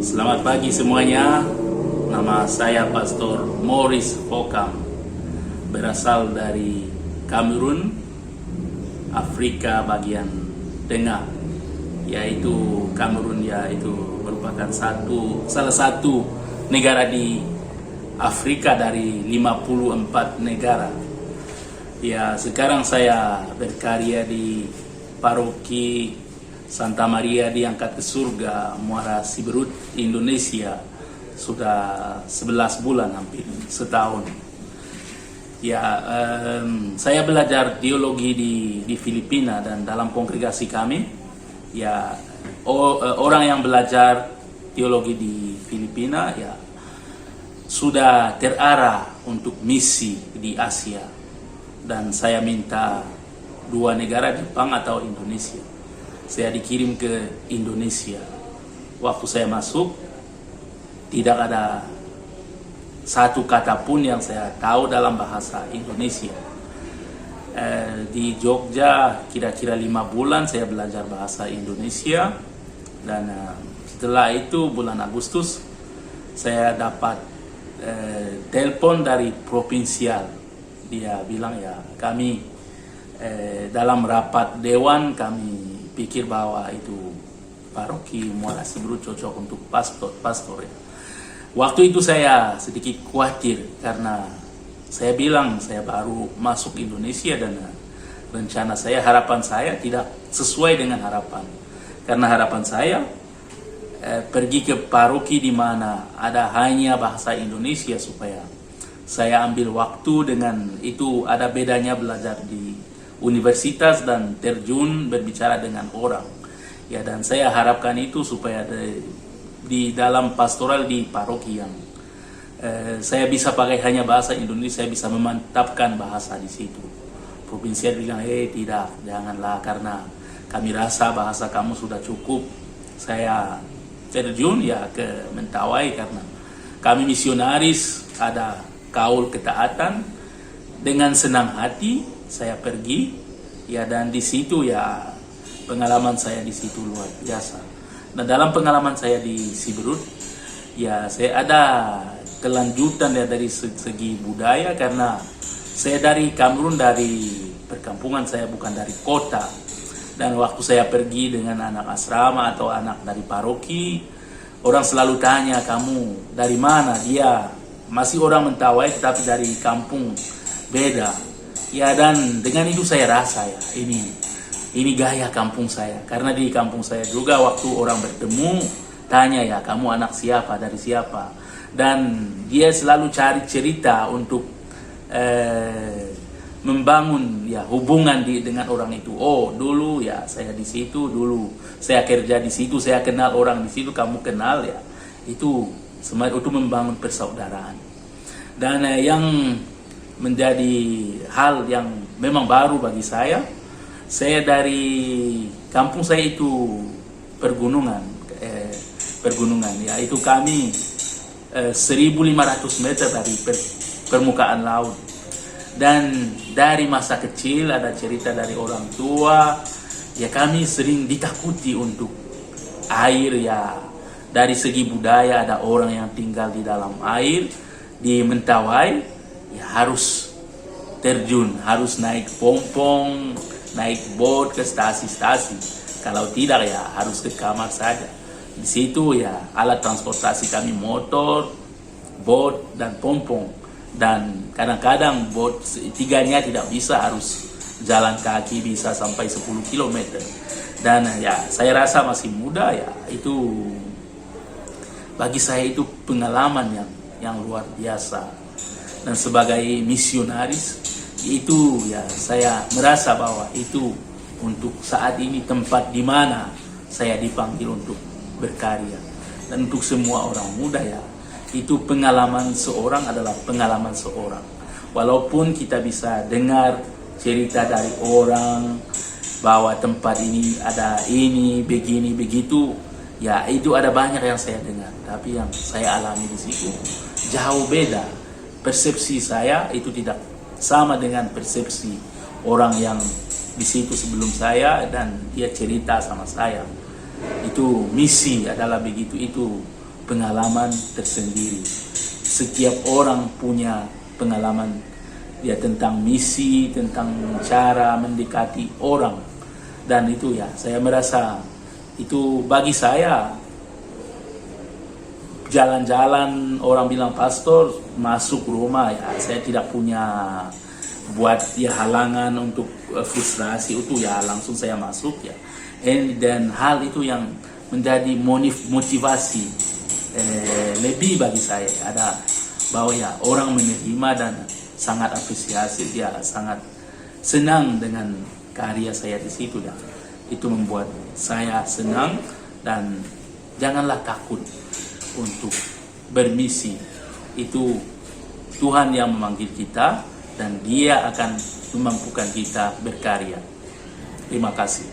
Selamat pagi semuanya. Nama saya Pastor Maurice Fokam, berasal dari Kamerun, Afrika bagian tengah, yaitu Kamerun, yaitu merupakan salah satu negara di Afrika dari 54 negara. Ya, sekarang saya berkarya di paroki Santa Maria di Angkat ke Surga, Muara Siberut, Indonesia. Sudah 11 bulan, hampir setahun. Ya, saya belajar teologi di Filipina, dan dalam kongregasi kami, ya, orang yang belajar teologi di Filipina, ya, sudah terarah untuk misi di Asia. Dan saya minta 2 negara, Jepang atau Indonesia. Saya dikirim ke Indonesia. Waktu saya masuk, tidak ada satu kata pun yang saya tahu dalam bahasa Indonesia. Di Jogja kira-kira 5 bulan saya belajar bahasa Indonesia. Dan setelah itu bulan Agustus saya dapat telepon dari provinsial. Dia bilang, ya, kami dalam rapat dewan kami pikir bahwa itu paroki Muara Siberut cocok untuk pastor. Ya. Waktu itu saya sedikit khawatir karena saya bilang saya baru masuk Indonesia, dan rencana saya, harapan saya tidak sesuai dengan harapan. Karena harapan saya pergi ke paroki di mana ada hanya bahasa Indonesia, supaya saya ambil waktu. Dengan itu ada bedanya belajar di universitas dan terjun berbicara dengan orang. Ya, dan saya harapkan itu supaya di dalam pastoral di paroki yang saya bisa pakai hanya bahasa Indonesia, saya bisa memantapkan bahasa di situ. Provinsial bilang, tidak, janganlah, karena kami rasa bahasa kamu sudah cukup. Saya terjun ya ke Mentawai karena kami misionaris, ada kaul ketaatan. Dengan senang hati saya pergi, ya, dan di situ, ya, pengalaman saya di situ luar biasa. Nah, dalam pengalaman saya di Siberut, ya, saya ada kelanjutan ya dari segi budaya, karena saya dari Kamerun, dari perkampungan, saya bukan dari kota. Dan waktu saya pergi dengan anak asrama atau anak dari paroki, orang selalu tanya, kamu dari mana? Dia masih orang Mentawai tetapi dari kampung beda. Ya, dan dengan itu saya rasa, ya, ini gaya kampung saya. Karena di kampung saya juga waktu orang bertemu tanya, ya, kamu anak siapa, dari siapa? Dan dia selalu cari cerita untuk membangun, ya, hubungan dengan orang itu. Oh, dulu, ya, saya di situ, dulu saya kerja di situ, saya kenal orang di situ, kamu kenal, ya. Itu membangun persaudaraan. Dan yang menjadi hal yang memang baru bagi saya dari kampung saya itu pergunungan, ya, itu kami 1.500 meter dari permukaan laut. Dan dari masa kecil ada cerita dari orang tua, ya, kami sering ditakuti untuk air, ya. Dari segi budaya ada orang yang tinggal di dalam air di Mentawai, ya, harus terjun, harus naik pompong, naik bot ke stasi-stasi. Kalau tidak, ya, harus ke kamar saja. Di situ, ya, alat transportasi kami motor, bot, dan pompong. Dan kadang-kadang bot 3-nya tidak bisa, harus jalan kaki bisa sampai 10 km. Dan, ya, saya rasa masih muda, ya, itu bagi saya itu pengalaman yang luar biasa. Dan sebagai misionaris itu, ya, saya merasa bahwa itu untuk saat ini tempat di mana saya dipanggil untuk berkarya. Dan untuk semua orang muda, ya, itu pengalaman seorang adalah pengalaman seorang. Walaupun kita bisa dengar cerita dari orang bahwa tempat ini ada ini, begini, begitu, ya, itu ada banyak yang saya dengar. Tapi yang saya alami di situ jauh beda. Persepsi saya itu tidak sama dengan persepsi orang yang di situ sebelum saya, dan dia cerita sama saya. Itu misi adalah begitu, itu pengalaman tersendiri. Setiap orang punya pengalaman ya tentang misi, tentang cara mendekati orang. Dan itu ya, saya merasa itu bagi saya jalan-jalan orang bilang pastor masuk rumah ya, saya tidak punya buat ya halangan untuk frustrasi itu ya, langsung saya masuk ya. Dan hal itu yang menjadi motivasi lebih bagi saya ada bahwa ya orang menerima dan sangat apresiasi, dia sangat senang dengan karya saya di situ ya. Itu membuat saya senang, dan janganlah takut untuk bermisi. Itu Tuhan yang memanggil kita dan Dia akan memampukan kita berkarya. Terima kasih.